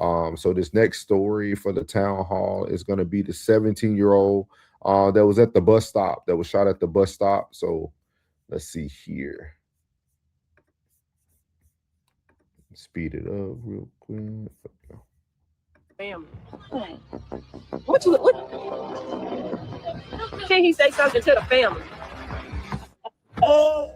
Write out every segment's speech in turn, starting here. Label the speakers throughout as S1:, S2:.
S1: So this next story for the town hall is going to be the 17-year-old that was at the bus stop, that was shot at the bus stop. So let's see here. Speed it up real quick.
S2: Family. What? Can he say something to the family? Oh,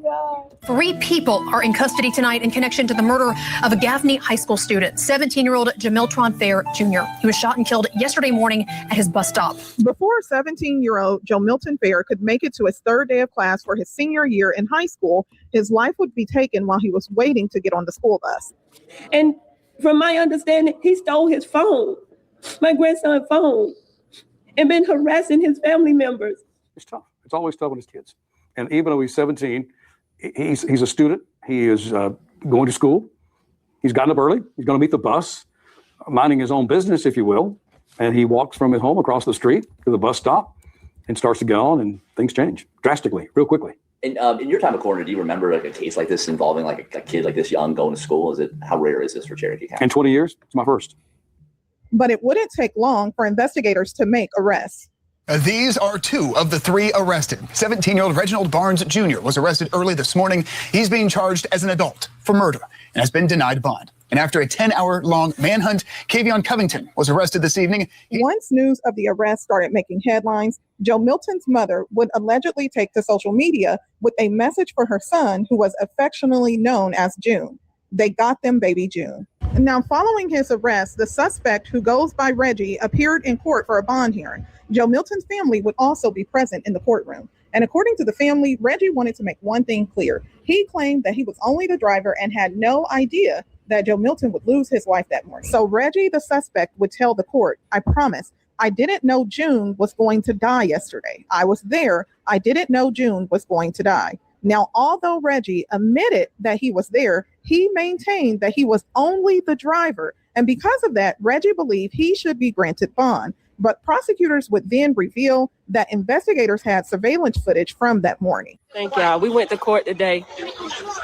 S2: God.
S3: 3 people are in custody tonight in connection to the murder of a Gaffney high school student, 17-year-old Jamiltron Fair Jr. He was shot and killed yesterday morning at his bus stop.
S4: Before 17-year-old Jamilton Fair could make it to his 3rd day of class for his senior year in high school, his life would be taken while he was waiting to get on the school bus.
S2: And from my understanding, he stole his phone, my grandson's phone, and been harassing his family members.
S5: It's tough. It's always tough on his kids. And even though he's 17, he's a student. He is going to school. He's gotten up early. He's going to meet the bus, minding his own business, if you will. And he walks from his home across the street to the bus stop and starts to get on, and things change drastically, real quickly.
S6: And in your time at coroner, do you remember like a case like this involving like a kid like this young going to school? How rare is this for Cherokee County?
S5: In 20 years, it's my first.
S4: But it wouldn't take long for investigators to make arrests.
S7: These are 2 of the 3 arrested. 17-year-old Reginald Barnes Jr. was arrested early this morning. He's being charged as an adult for murder and has been denied bond. And after a 10-hour-long manhunt, Kavion Covington was arrested this evening.
S4: Once news of the arrest started making headlines, Jamilton's mother would allegedly take to social media with a message for her son, who was affectionately known as June. They got them baby June. Now, following his arrest, the suspect, who goes by Reggie, appeared in court for a bond hearing. Jamilton's family would also be present in the courtroom. And according to the family, Reggie wanted to make one thing clear. He claimed that he was only the driver and had no idea that Jamilton would lose his life that morning. So Reggie, the suspect, would tell the court, "I promise, I didn't know June was going to die yesterday. I was there. I didn't know June was going to die." Now, although Reggie admitted that he was there, he maintained that he was only the driver. And because of that, Reggie believed he should be granted bond. But prosecutors would then reveal that investigators had surveillance footage from that morning.
S2: Thank y'all. We went to court today.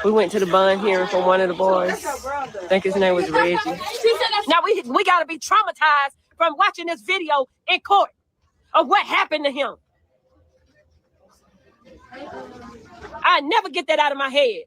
S2: We went to the bond hearing for one of the boys. I think his name was Reggie. Now we got to be traumatized from watching this video in court of what happened to him. I never get that out of my head.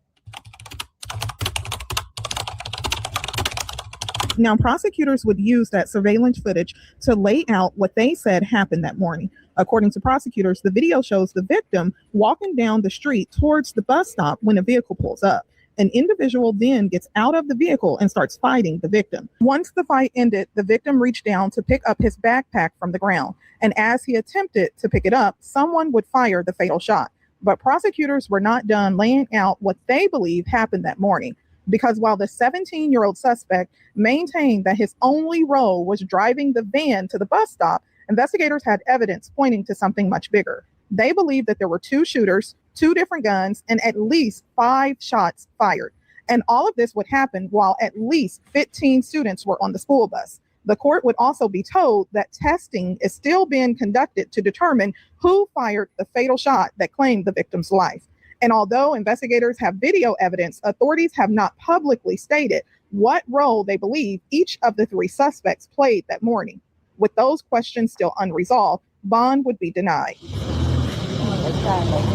S4: Now, prosecutors would use that surveillance footage to lay out what they said happened that morning. According to prosecutors, the video shows the victim walking down the street towards the bus stop when a vehicle pulls up. An individual then gets out of the vehicle and starts fighting the victim. Once the fight ended, the victim reached down to pick up his backpack from the ground. And as he attempted to pick it up, someone would fire the fatal shot. But prosecutors were not done laying out what they believe happened that morning. Because while the 17-year-old suspect maintained that his only role was driving the van to the bus stop, investigators had evidence pointing to something much bigger. They believed that there were 2 shooters, 2 different guns, and at least 5 shots fired. And all of this would happen while at least 15 students were on the school bus. The court would also be told that testing is still being conducted to determine who fired the fatal shot that claimed the victim's life. And although investigators have video evidence, authorities have not publicly stated what role they believe each of the 3 suspects played that morning. With those questions still unresolved, bond would be denied.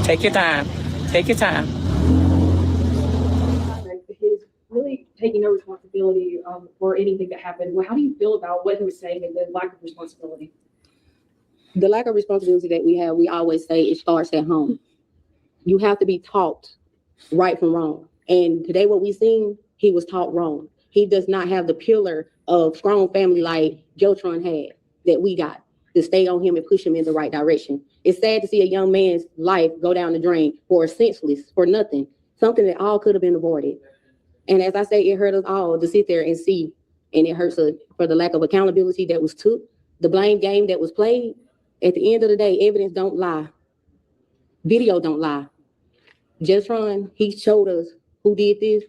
S2: Take your time. Take your time.
S8: His really taking no responsibility for anything that happened. Well, how do you feel about what he was saying and the lack of responsibility?
S9: The lack of responsibility that we have, we always say it starts at home. You have to be taught right from wrong. And today what we seen, he was taught wrong. He does not have the pillar of strong family like Jotron had that we got to stay on him and push him in the right direction. It's sad to see a young man's life go down the drain for senseless, for nothing, something that all could have been avoided. And as I say, it hurt us all to sit there and see, and it hurts us for the lack of accountability that was took, the blame game that was played. At the end of the day, evidence don't lie. Video don't lie. Jotron, he showed us who did this,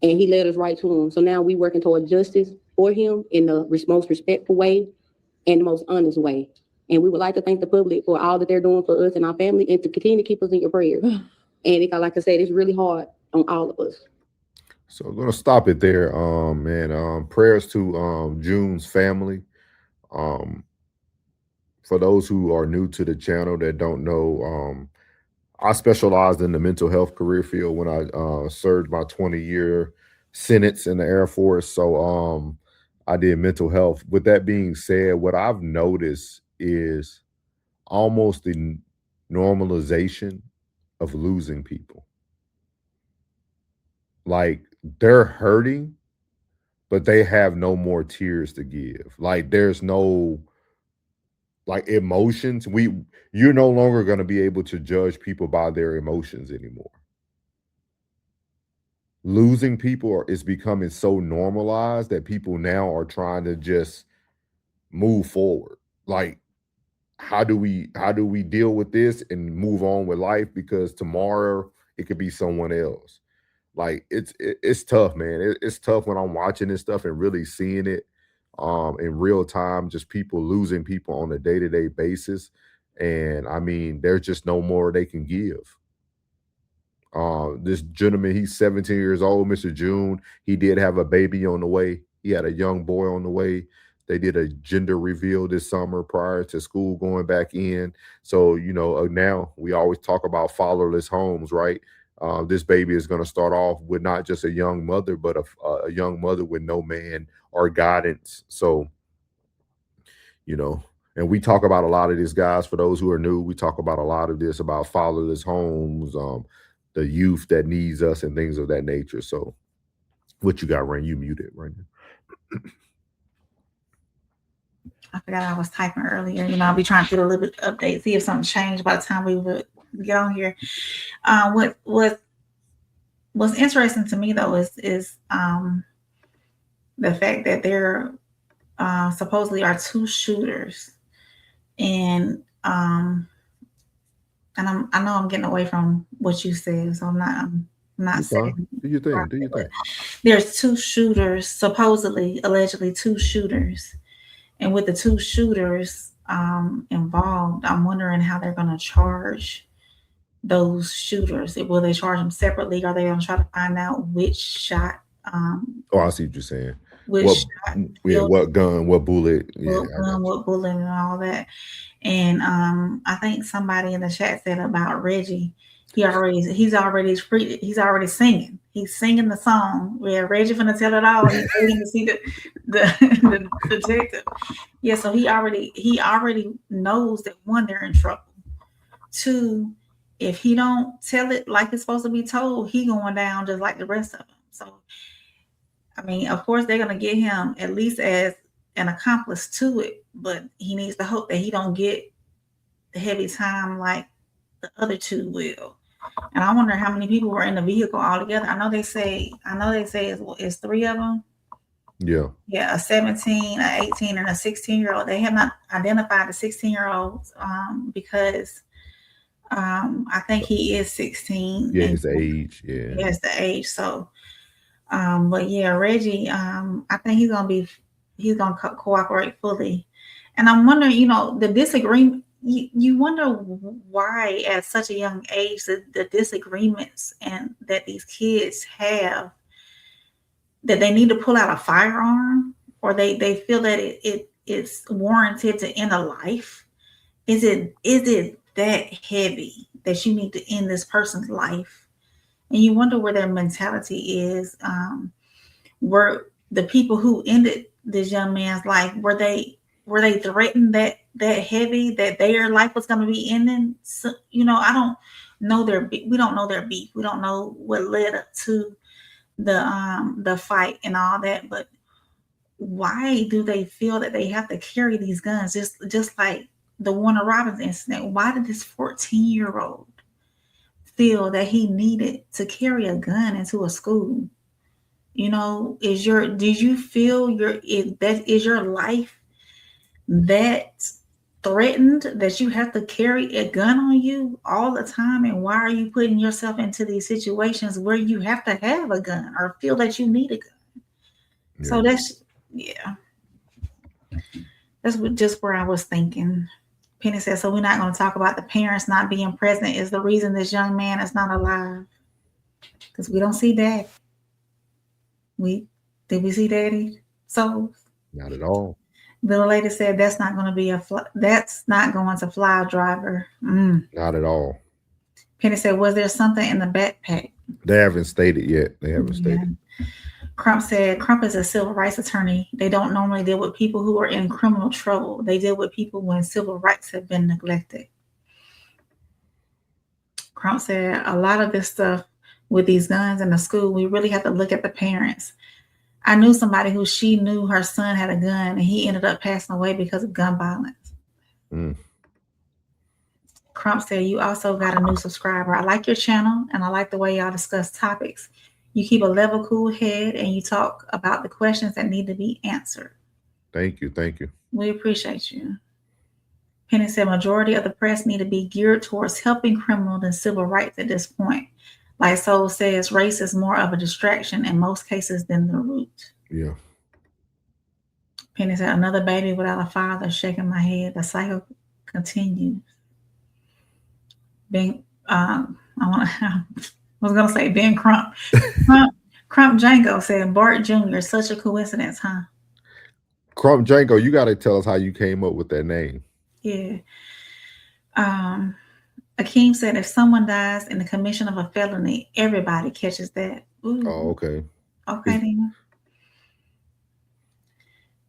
S9: and he led us right to him. So now we working toward justice for him in the most respectful way and the most honest way. And we would like to thank the public for all that they're doing for us and our family, and to continue to keep us in your prayers. And like I said, it's really hard on all of us.
S1: So I'm gonna stop it there. Prayers to June's family. Um, for those who are new to the channel that don't know, I specialized in the mental health career field when I served my 20-year sentence in the Air Force. So I did mental health. With that being said, what I've noticed is almost the normalization of losing people. Like they're hurting, but they have no more tears to give. Like there's no like emotions. You're no longer going to be able to judge people by their emotions anymore. Losing people is becoming so normalized that people now are trying to just move forward. Like how do we deal with this and move on with life, because tomorrow it could be someone else. Like it's tough, man. It's tough when I'm watching this stuff and really seeing it in real time, just people losing people on a day-to-day basis. And I mean, there's just no more they can give. This gentleman, he's 17 years old, Mr. June. He did have a baby on the way. He had a young boy on the way. They did a gender reveal this summer prior to school going back in. So, now we always talk about fatherless homes, right? This baby is going to start off with not just a young mother, but a young mother with no man or guidance. So, and we talk about a lot of this, guys. For those who are new, we talk about a lot of this about fatherless homes, the youth that needs us and things of that nature. So what you got, Rain? You muted right now.
S10: I forgot I was typing earlier. I'll be trying to get a little bit of update, see if something changed by the time we would get on here. What's interesting to me though is the fact that there supposedly are 2 shooters, and I know I'm getting away from what you said, so I'm not saying.
S1: Do your thing.
S10: There's 2 shooters, supposedly, allegedly 2 shooters. And with the 2 shooters involved, I'm wondering how they're going to charge those shooters. Will they charge them separately? Are they going to try to find out which shot?
S1: I see what you're saying.
S10: What
S1: gun, what bullet.
S10: What bullet and all that. And I think somebody in the chat said about Reggie. He's already singing. He's singing the song. Where Reggie finna tell it all. He's waiting to see the detective. Yeah, so he already knows that 1, they're in trouble. 2, if he don't tell it like it's supposed to be told, he going down just like the rest of them. So I mean, of course they're gonna get him at least as an accomplice to it, but he needs to hope that he don't get the heavy time like the other 2 will. And I wonder how many people were in the vehicle altogether. I know they say it's 3 of them.
S1: Yeah.
S10: Yeah, a 17, an 18, and a 16-year-old. They have not identified the 16-year-old because I think he is 16.
S1: Yeah, his age. Yeah.
S10: He has the age. So, but yeah, Reggie, I think he's gonna cooperate fully. And I'm wondering, the disagreement. You wonder why at such a young age the disagreements and that these kids have, that they need to pull out a firearm, or they feel that it's warranted to end a life. Is it that heavy that you need to end this person's life? And you wonder where their mentality is. Were the people who ended this young man's life, were they threatened that heavy that their life was going to be ending? So, I don't know we don't know their beef. We don't know what led up to the fight and all that. But why do they feel that they have to carry these guns? Just like the Warner Robins incident. Why did this 14-year-old feel that he needed to carry a gun into a school? Did you feel is your life that threatened that you have to carry a gun on you all the time? And why are you putting yourself into these situations where you have to have a gun or feel that you need a gun? Yeah. So that's just where I was thinking. Penny said, so we're not going to talk about the parents not being present is the reason this young man is not alive. because we don't see Daddy. Did we see Daddy? So
S1: Not at all.
S10: little lady said that's not going to be that's not going to fly a driver.
S1: Not at all.
S10: Penny said, was there something in the backpack?
S1: They haven't stated yet. They haven't
S10: Yeah.
S1: stated.
S10: Crump said, Crump is a civil rights attorney. They don't normally deal with people who are in criminal trouble. They deal with people when civil rights have been neglected. Crump said, a lot of this stuff with these guns in the school, we really have to look at the parents. I knew somebody who she knew her son had a gun and he ended up passing away because of gun violence. Crump said, you also got a new subscriber. I like your channel and I like the way y'all discuss topics. You keep a level, cool head and you talk about the questions that need to be answered.
S1: Thank you. Thank you.
S10: We appreciate you. Penny said, majority of the press need to be geared towards helping criminal than civil rights at this point. Like Soul says, race is more of a distraction in most cases than the root.
S1: Yeah.
S10: Penny said, another baby without a father, shaking my head. The cycle continues. Ben, I was going to say Ben Crump. Crump Django said, Bart Jr., such a coincidence, huh?
S1: Crump Django, you got to tell us how you came up with that name.
S10: Yeah. Akeem said, if someone dies in the commission of a felony, everybody catches that. Ooh.
S1: Oh, okay.
S10: Okay, then.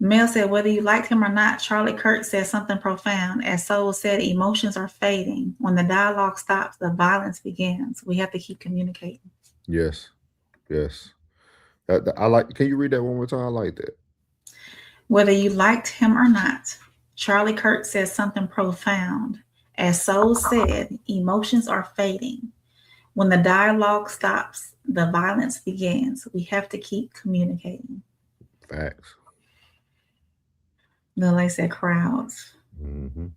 S10: Mel said, whether you liked him or not, Charlie Kirk said something profound. As Soul said, emotions are fading. When the dialogue stops, the violence begins. We have to keep communicating.
S1: Yes. Yes. I like. Can you read that one more time? I like that.
S10: Whether you liked him or not, Charlie Kirk said something profound. As Soul said, emotions are fading. When the dialogue stops, the violence begins. We have to keep communicating.
S1: Facts.
S10: Lily said crowds.
S1: Mm-hmm.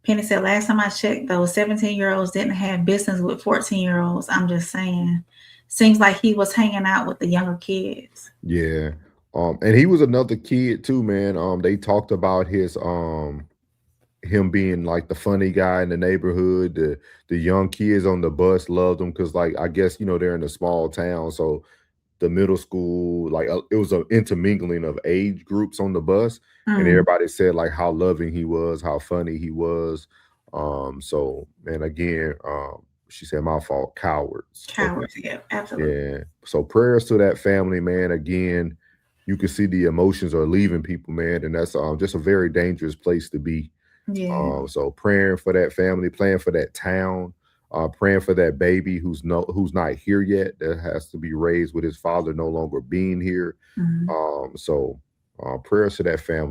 S10: Penny said, last time I checked, those 17-year-olds didn't have business with 14-year-olds. I'm just saying. Seems like he was hanging out with the younger kids.
S1: Yeah. And he was another kid too, man. They talked about his him being like the funny guy in the neighborhood. The young kids on the bus loved him because, like, I guess, you know, they're in a small town, so the middle school, like, it was an intermingling of age groups on the bus, and everybody said like how loving he was, how funny he was. So, man, again, she said, my fault, cowards.
S10: Cowards, yeah, absolutely.
S1: Yeah. So prayers to that family, man. Again, you can see the emotions are leaving people, man, and that's just a very dangerous place to be.
S10: Yeah.
S1: So praying for that family, praying for that town, praying for that baby who's not here yet, that has to be raised with his father no longer being here. So prayers to that family.